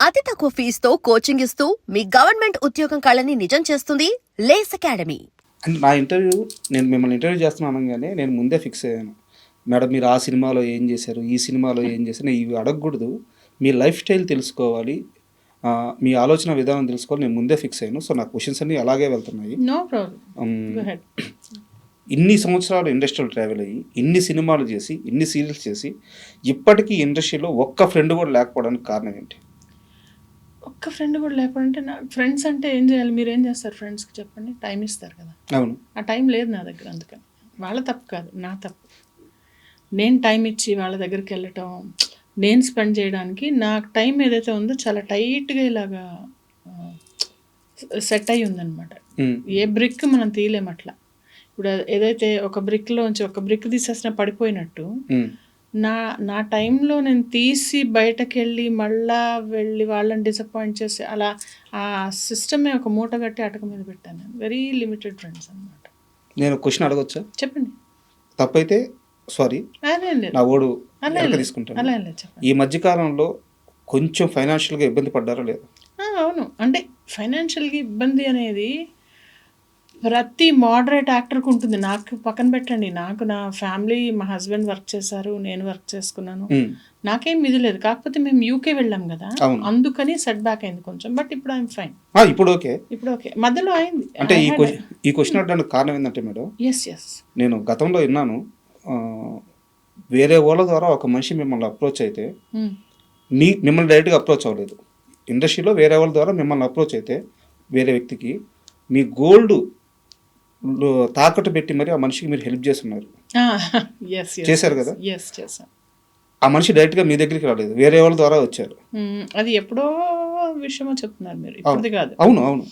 అతి తక్కువ ఫీజుతో కోచింగ్ ఇస్తూ మీ గవర్నమెంట్ ఉద్యోగం కళని నిజం చేస్తుంది లేస్ అకాడమీ. అంటే నా ఇంటర్వ్యూ నేను మిమ్మల్ని ఇంటర్వ్యూ చేస్తున్నాను అనగానే నేను ముందే ఫిక్స్ అయ్యాను. మేడం మీరు ఆ సినిమాలో ఏం చేశారు, ఈ సినిమాలో ఏం చేశారు, నేను ఇవి అడగకూడదు. మీ లైఫ్ స్టైల్ తెలుసుకోవాలి, మీ ఆలోచన విధానం తెలుసుకోవాలి. నేను ముందే ఫిక్స్ అయ్యాను. సో నా క్వశ్చన్స్ అన్నీ అలాగే వెళ్తున్నాయి. No problem. ఇన్ని సంవత్సరాలు ఇండస్ట్రీలో ట్రావెల్ అయ్యి, ఇన్ని సినిమాలు చేసి, ఇన్ని సీరియల్స్ చేసి, ఇప్పటికీ ఇండస్ట్రీలో ఒక్క ఫ్రెండ్ కూడా లేకపోవడానికి కారణం ఏంటి? ఒక్క ఫ్రెండ్ కూడా లేకపోతే నా ఫ్రెండ్స్ అంటే ఏం చేయాలి? మీరు ఏం చేస్తారు ఫ్రెండ్స్కి చెప్పండి? టైం ఇస్తారు కదా. అవును, ఆ టైం లేదు నా దగ్గర. అందుకని వాళ్ళ తప్పు కాదు, నా తప్పు. నేను టైం ఇచ్చి వాళ్ళ దగ్గరికి వెళ్ళటం, నేను స్పెండ్ చేయడానికి నాకు టైం ఏదైతే ఉందో చాలా టైట్గా ఇలాగా సెట్ అయ్యి ఉందన్నమాట. ఏ బ్రిక్ మనం తీయలేము అట్లా. ఇప్పుడు ఏదైతే ఒక బ్రిక్లోంచి ఒక బ్రిక్ తీసేసిన పడిపోయినట్టు నా టైంలో నేను తీసి బయటకు మళ్ళా వెళ్ళి వాళ్ళని డిసప్పాయింట్ చేసి అలా ఆ సిస్టమే ఒక మూట కట్టి అటక మీద పెట్టాను. నేను వెరీ లిమిటెడ్ ఫ్రెండ్స్ అనమాట. నేను క్వశ్చన్ అడగొచ్చా? చెప్పండి. తప్పైతే సారీ, నా ఓడు తీసుకుంటాను. అలా చెప్పండి. ఈ మధ్యకాలంలో కొంచెం ఫైనాన్షియల్గా ఇబ్బంది పడ్డారా లేదా? అవును, అంటే ఫైనాన్షియల్గా ఇబ్బంది అనేది ప్రతి మోడరేట్ యాక్టర్కి ఉంటుంది. నాకు పక్కన పెట్టండి, నాకు నా ఫ్యామిలీ, మా హస్బెండ్ వర్క్ చేశారు, నేను వర్క్ చేసుకున్నాను, నాకేం ఇది లేదు. కాకపోతే మేము యూకే వెళ్ళాం కదా, అందుకని సెట్ బ్యాక్ అయింది కొంచెం. బట్ ఇప్పుడు ఐఎమ్ ఫైన్. ఇప్పుడు ఓకే, ఇప్పుడు ఓకే. మధ్యలో అయింది. అంటే ఈ క్వశ్చన్ అడగడానికి కారణం ఏంటంటే మేడం, నేను గతంలో విన్నాను, వేరే వాళ్ళ ద్వారా ఒక మనిషి మిమ్మల్ని అప్రోచ్ అయితే మిమ్మల్ని డైరెక్ట్గా అప్రోచ్ అవ్వలేదు. ఇండస్ట్రీలో వేరే వాళ్ళ ద్వారా మిమ్మల్ని అప్రోచ్ అయితే వేరే వ్యక్తికి మీ గోల్డ్ తాకట్టు పెట్టి మరి ఆ మనిషికి మీరు హెల్ప్ చేస్తున్నారు. చేశారు కదా? చేశాను. ఆ మనిషి డైరెక్ట్గా మీ దగ్గరికి రాలేదు, వేరే వాళ్ళ ద్వారా వచ్చారు. అది ఎప్పుడో విషయమో చెప్తున్నారు మీరు, ఇప్పుడు కాదు. అవును అవును.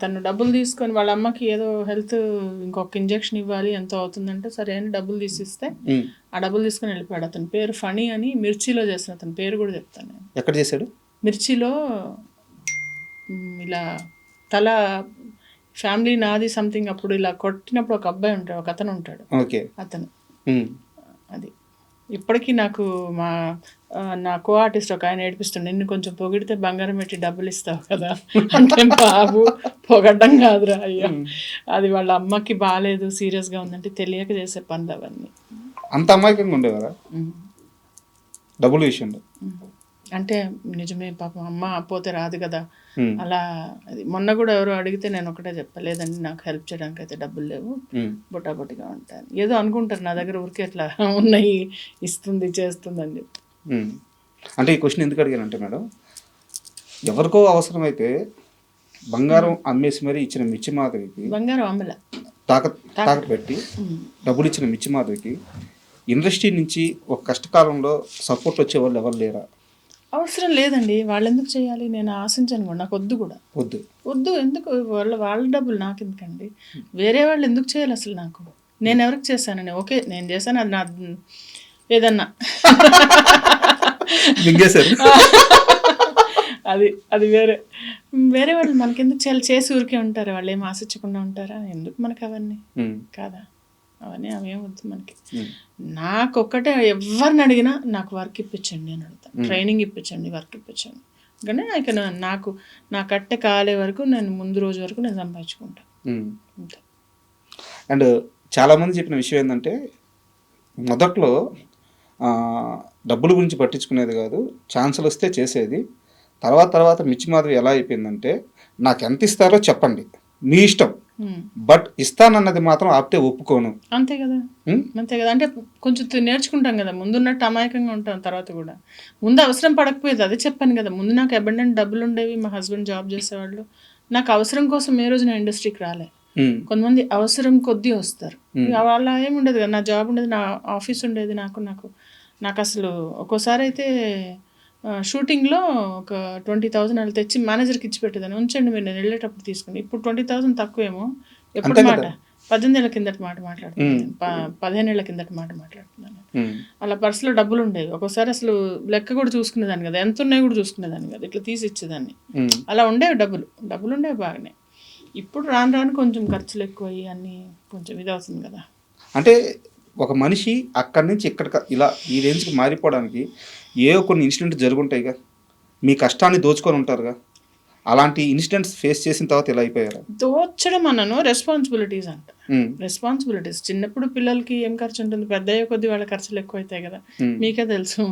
తను డబ్బులు తీసుకొని వాళ్ళ అమ్మకి ఏదో హెల్త్ ఇంకొక ఇంజెక్షన్ ఇవ్వాలి, ఎంతో అవుతుందంటే సరే అని డబ్బులు తీసిస్తే ఆ డబ్బులు తీసుకొని వెళ్ళిపోయాడు. అతని పేరు ఫణి అని, మిర్చిలో చేసిన అతని పేరు కూడా చెప్తాను నేను. ఎక్కడ చేశాడు? మిర్చిలో ఇలా తల ఫ్యామిలీ నాది సంథింగ్ అప్పుడు ఇలా కొట్టినప్పుడు ఒక అబ్బాయి ఉంటాడు, ఒక అతను ఉంటాడు. ఓకే, అతను అది ఇప్పటికీ నాకు నా కో ఆర్టిస్ట్ ఒక ఆయన ఏడిపిస్తుండే, నిన్ను కొంచెం పొగిడితే బంగారం పెట్టి డబ్బులు ఇస్తావు కదా అంటే, బాబు పొగడ్డం కాదురా అయ్యా, అది వాళ్ళ అమ్మకి బాగాలేదు, సీరియస్గా ఉందంటే తెలియక చేసే పనులు అవన్నీ. అంత అమాయకంగా ఉండేవారా డబ్బులు విషయంలో? అంటే నిజమే, పాపం అమ్మ పోతే రాదు కదా అలా. అది మొన్న కూడా ఎవరో అడిగితే నేను ఒకటే చెప్పలేదండి, నాకు హెల్ప్ చేయడానికి అయితే డబ్బులు లేవు, బొటాబొటిగా ఉంటాను. ఏదో అనుకుంటారు నా దగ్గర ఊరికే అట్లా ఉన్నాయి, ఇస్తుంది చేస్తుంది అని చెప్పి. అంటే ఈ క్వశ్చన్ ఎందుకు అడిగానంటే మేడం, ఎవరికో అవసరమైతే బంగారం అమ్మేసి మరి ఇచ్చిన మిర్చి మాధవికి, బంగారం అమ్మల తాకట్టు పెట్టి డబ్బులు ఇచ్చిన మిర్చి మాధవికి ఇండస్ట్రీ నుంచి ఒక కష్టకాలంలో సపోర్ట్ వచ్చే వాళ్ళు ఎవరు లేరా? అవసరం లేదండి, వాళ్ళు ఎందుకు చేయాలి? నేను ఆశించను కూడా, నాకు వద్దు కూడా. వద్దు ఎందుకు? వాళ్ళ డబ్బులు నాకు ఎందుకండి? వేరే వాళ్ళు ఎందుకు చేయాలి అసలు? నాకు నేను ఎవరికి చేశానని? ఓకే నేను చేశాను, అది నా ఏదన్నా అది వేరే వాళ్ళు మనకెందుకు చేయాలి? చేసి ఊరికే ఉంటారు, వాళ్ళు ఏం ఆశించకుండా ఉంటారా? ఎందుకు మనకి అవన్నీ? కాదా, అవన్నీ అవేం వద్దు మనకి. నాకు ఒక్కటే, ఎవరిని అడిగినా నాకు వర్క్ ఇప్పించండి అని అడుగుతాను, ట్రైనింగ్ ఇప్పించండి, వర్క్ ఇప్పించండి. కానీ ఇక నాకు నా కట్టె కాలే వరకు నేను ముందు రోజు వరకు నేను సంపాదించుకుంటాను. అండ్ చాలామంది చెప్పిన విషయం ఏంటంటే, మొదట్లో డబ్బుల గురించి పట్టించుకునేది కాదు, ఛాన్సులు వస్తే చేసేది. తర్వాత మిర్చి మాధవి ఎలా అయిపోయిందంటే, నాకు ఎంత ఇస్తారో చెప్పండి, మీ ఇష్టం, బట్ ఇస్తానన్నది మాత్రం ఆపితే ఒప్పుకోను. అంతే కదా, అంతే కదా. అంటే కొంచెం నేర్చుకుంటాం కదా, ముందున్నట్టు అమాయకంగా ఉంటాం. తర్వాత కూడా ముందు అవసరం పడకపోయేది, అదే చెప్పాను కదా. ముందు నాకు అబండెంట్ డబ్బులు ఉండేవి, మా హస్బెండ్ జాబ్ చేసేవాళ్ళు. నాకు అవసరం కోసం ఏ రోజు నా ఇండస్ట్రీకి రాలే. కొంతమంది అవసరం కొద్దీ వస్తారు, వాళ్ళ ఏమి ఉండదు కదా. నా జాబ్ ఉండేది, నా ఆఫీస్ ఉండేది, నాకు అసలు ఒక్కోసారి అయితే షూటింగ్లో ఒక 20,000 అలా తెచ్చి మేనేజర్కి ఇచ్చి పెట్టేదాన్ని, ఉంచండి మీరు, నేను వెళ్ళేటప్పుడు తీసుకుని. ఇప్పుడు 20,000 తక్కువేమో. ఎప్పుడు మాట 18 ఏళ్ళ కిందటి మాట మాట్లాడుతున్నాను, 15 ఏళ్ళ కిందటి మాట మాట్లాడుతున్నాను. అలా పర్సులో డబ్బులు ఉండేవి. ఒక్కోసారి అసలు లెక్క కూడా చూసుకునేదాన్ని కదా, ఎంత ఉన్నాయి కూడా చూసుకునేదాన్ని కదా, ఇట్లా తీసి ఇచ్చేదాన్ని. అలా ఉండేవి డబ్బులు ఉండేవి బాగానే. ఇప్పుడు రాను కొంచెం ఖర్చులు ఎక్కువ అయ్యి అన్నీ కొంచెం ఇది అవుతుంది కదా. అంటే ఒక మనిషి అక్కడి నుంచి ఇక్కడ ఇలా ఈ రేంజ్కి మారిపోవడానికి ఏవో కొన్ని ఇన్సిడెంట్ జరుగుంటాయిగా. మీ కష్టాన్ని దోచుకొని ఉంటారుగా, అలాంటి ఇన్సిడెంట్స్ ఫేస్ చేసిన తర్వాత ఇలా అయిపోయారా? దోచడం అన్నను రెస్పాన్సిబిలిటీస్ అంట. రెస్పాన్సిబిలిటీస్ చిన్నప్పుడు పిల్లలకి ఏం ఖర్చు ఉంటుంది, పెద్ద అయ్యే కొద్ది వాళ్ళ ఖర్చులు ఎక్కువ అవుతాయి కదా. మీకే తెలుసు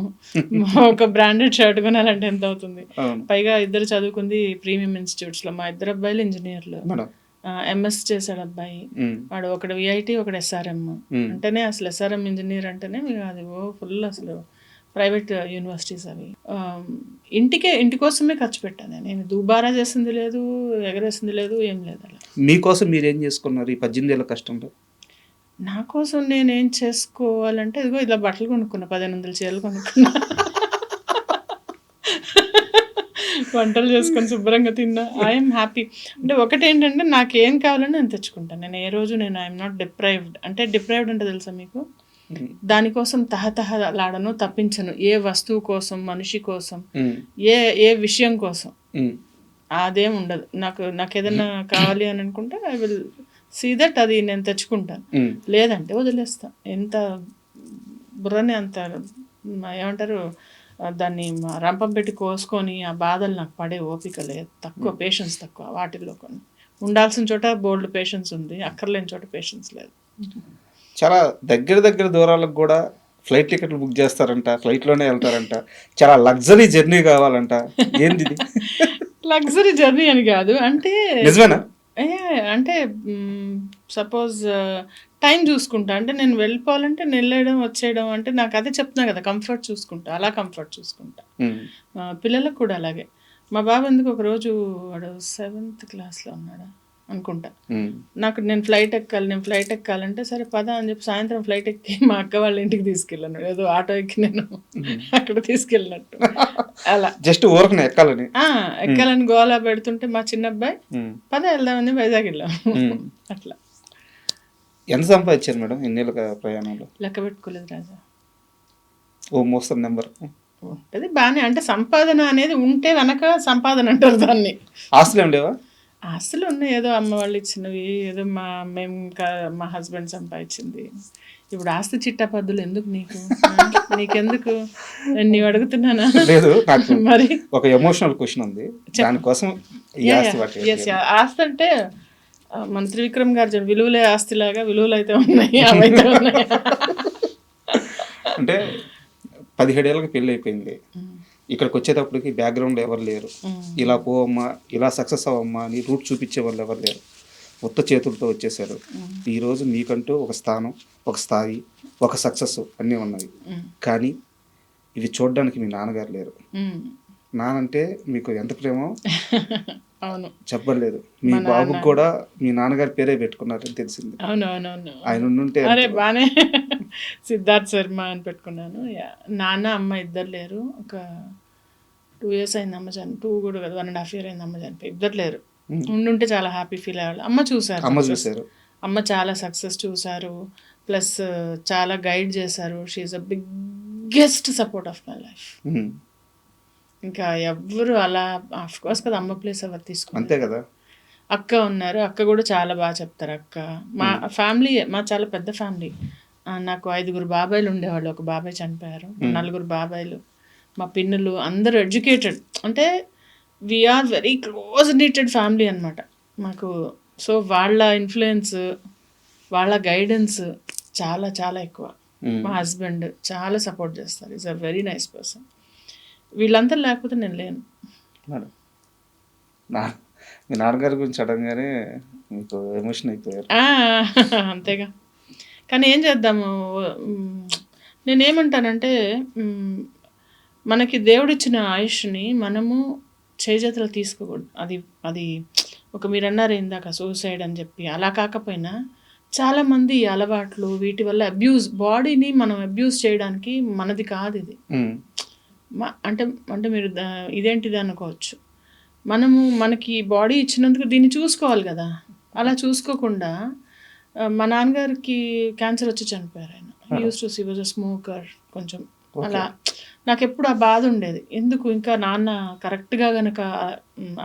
ఒక బ్రాండెడ్ షర్ట్ కొనాలంటే ఎంత అవుతుంది. పైగా ఇద్దరు చదువుకుంది ప్రీమియం ఇన్స్టిట్యూట్స్లో. మా ఇద్దరు అబ్బాయిలు ఇంజనీర్లు. ఎంఎస్ చేశాడు అబ్బాయి. వాడు ఒకడు విఐటి, ఒకడు ఎస్ఆర్ఎం. అంటేనే అసలు ఎస్ఆర్ఎం ఇంజనీర్ అంటేనే అది ఫుల్ అసలు ప్రైవేట్ యూనివర్సిటీస్ అవి. ఇంటి కోసమే ఖర్చు పెట్టాను నేను. దుబారా చేసింది లేదు, ఎగరేసింది లేదు, ఏం లేదు. అలా మీకోసం మీరేం చేసుకున్నారు ఈ 18 ఏళ్ళ కష్టంలో? నా కోసం నేనేం చేసుకోవాలంటే ఇదిగో ఇలా బట్టలు కొనుక్కున్నా, 1500 చీరలు కొనుక్కున్నా, వంటలు చేసుకొని శుభ్రంగా తిన్నా. I'm happy. అంటే ఒకటేంటంటే నాకేం కావాలని నేను తెచ్చుకుంటాను. నేను ఏ రోజు ఐఎమ్ నాట్ డిప్రైవ్డ్. అంటే డిప్రైవ్డ్ అంటే తెలుసా మీకు? దానికోసం తహతహలాడను, తప్పించను. ఏ వస్తువు కోసం, మనిషి కోసం, ఏ విషయం కోసం అదేం ఉండదు. నాకు ఏదైనా కావాలి అని అనుకుంటే ఐ విల్ సీ దట్, అది నేను తెచ్చుకుంటాను. లేదంటే వదిలేస్తా. ఎంత బుర్రని అంత ఏమంటారు దాన్ని రంపం పెట్టి కోసుకొని ఆ బాధలు నాకు పడే ఓపిక లేదు. తక్కువ పేషెన్స్ తక్కువ వాటిల్లో. కొన్ని ఉండాల్సిన చోట బోల్డ్ పేషెన్స్ ఉంది, అక్కర్లేని చోట పేషెన్స్ లేదు. చాలా దగ్గర దూరాలకు కూడా ఫ్లైట్ టికెట్లు బుక్ చేస్తారంట, ఫ్లైట్లోనే వెళ్తారంట, చాలా లగ్జరీ జర్నీ కావాలంట. ఏంది లగ్జరీ జర్నీ అని కాదు, అంటే నిజమేనా? అంటే సపోజ్ టైం చూసుకుంటా. అంటే నేను వెళ్ళిపోవాలంటే వెళ్ళడం వచ్చేయడం, అంటే నాకు అదే చెప్తున్నా కదా, కంఫర్ట్ చూసుకుంటా. అలా కంఫర్ట్ చూసుకుంటా. పిల్లలకు కూడా అలాగే. మా బాబు ఎందుకు ఒకరోజు వాడు 7th క్లాస్లో ఉన్నాడా అనుకుంటా, నేను ఫ్లైట్ ఎక్కాలంటే సరే పద అని చెప్పి సాయంత్రం ఫ్లైట్ ఎక్కి మా అక్క వాళ్ళ ఇంటికి తీసుకెళ్ళాను. ఏదో ఆటో ఎక్కి నేను అక్కడ తీసుకెళ్ళినట్టు. అలా జస్ట్ ఊరకనే ఎక్కాలని గోలా పెడుతుంటే మా చిన్న అబ్బాయి పద వెళ్దామని వైజాగ్ వెళ్ళాము. అట్లా. ఎంత సంపాదించారు మేడం ఎన్నేళ్ళ ప్రయాణంలో? లెక్క పెట్టుకోలేదు రాజా. ఓ మోస్తరు నెంబర్ ఉంటుంది బాగానే. అంటే సంపాదన అనేది ఉంటే వెనక సంపాదన అంటారు దాన్ని. ఆస్తులు ఏం లేవా? ఆస్తులు ఉన్నాయి, ఏదో అమ్మ వాళ్ళు ఇచ్చినవి, ఏదో మా హస్బెండ్ సంపాదించింది. ఇప్పుడు ఆస్తి చిట్టా పద్దులు ఎందుకు నీకెందుకు? నేను నీవు అడుగుతున్నానా? లేదు, మరి ఒక ఎమోషనల్ క్వశ్చన్ ఉంది దానికోసం. ఆస్తి అంటే మన త్రివిక్రమ్ గారు విలువలే ఆస్తిలాగా విలువలు అయితే ఉన్నాయి, అవైతే ఉన్నాయి. అంటే 17 ఏళ్ళకి పెళ్ళి అయిపోయింది, ఇక్కడికి వచ్చేటప్పటికి బ్యాక్గ్రౌండ్ ఎవరు లేరు, ఇలా పోవమ్మా, ఇలా సక్సెస్ అవ్వమ్మా అని రూట్ చూపించే వాళ్ళు ఎవరు లేరు, కొత్త చేతులతో వచ్చేసారు. ఈరోజు మీకంటూ ఒక స్థానం, ఒక స్థాయి, ఒక సక్సెస్ అన్నీ ఉన్నాయి. కానీ ఇవి చూడడానికి మీ నాన్నగారు లేరు. నానంటే మీకు ఎంత ప్రేమో అవును చెప్పలేదు. మీ బాబుకి కూడా మీ నాన్నగారి పేరే పెట్టుకున్నారని తెలిసింది. అవునవునవును. ఆయన ఉంటే అరే బానే సిద్ధార్థ్ శర్మ అని పెట్టుకున్నాను. నాన్న అమ్మ ఇద్దరు లేరు. ఒక 2 years అయింది అమ్మ 2 కూడా కదా, 1.5 year అయింది అమ్మ చనిపోయి. ఇద్దరు లేరు. ఉండుంటే చాలా హ్యాపీ ఫీల్ అయ్యేవాళ్ళు. అమ్మ చూసారు. అమ్మ చాలా సక్సెస్ చూసారు, ప్లస్ చాలా గైడ్ చేశారు. She's a biggest support of my life. ఇంకా ఎవ్వరు అలా ఆఫ్ కోర్స్ కదా, అమ్మ ప్లేస్ ఎవరు తీసుకున్నారు, అంతే కదా. అక్క ఉన్నారు, అక్క కూడా చాలా బాగా చెప్తారు. అక్క మా ఫ్యామిలీ, మా చాలా పెద్ద ఫ్యామిలీ. నాకు 5 బాబాయిలు ఉండేవాళ్ళు. ఒక బాబాయ్ చనిపోయారు. 4 బాబాయిలు. మా పిన్నులు అందరూ ఎడ్యుకేటెడ్. అంటే we are very close knitted family అనమాట మాకు. సో వాళ్ళ ఇన్ఫ్లుయెన్స్, వాళ్ళ గైడెన్స్ చాలా చాలా ఎక్కువ. మా హస్బెండ్ చాలా సపోర్ట్ చేస్తారు. Is a very nice person. వీళ్ళంతా లేకపోతే నేను లేను. మీ నాన్నగారి గురించి అడగగానే మీకు ఎమోషన్ అయిపోయారు. అంతేగా. కానీ ఏం చేద్దాము, నేనేమంటానంటే మనకి దేవుడిచ్చిన ఆయుష్ని మనము చేజేతలు తీసుకోకూడదు. అది ఒక మీరు అన్నారు ఇందాక సూసైడ్ అని చెప్పి, అలా కాకపోయినా చాలామంది ఈ అలవాట్లు వీటి వల్ల బాడీని మనం అబ్యూజ్ చేయడానికి మనది కాదు ఇది. అంటే మీరు ఇదేంటిది అనుకోవచ్చు. మనకి బాడీ ఇచ్చినందుకు దీన్ని చూసుకోవాలి కదా. అలా చూసుకోకుండా మా నాన్నగారికి క్యాన్సర్ వచ్చి చనిపోయారు ఆయన. He was a smoker. కొంచెం అలా నాకు ఎప్పుడు ఆ బాధ ఉండేది. ఎందుకు ఇంకా నాన్న కరెక్ట్గా కనుక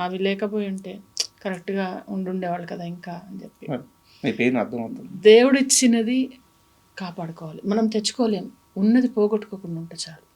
అవి లేకపోయి ఉంటే కరెక్ట్గా ఉండుండేవాళ్ళు కదా ఇంకా అని చెప్పి. దేవుడిచ్చినది కాపాడుకోవాలి, మనం తెచ్చుకోలేము. ఉన్నది పోగొట్టుకోకుండా ఉంటే చాలు.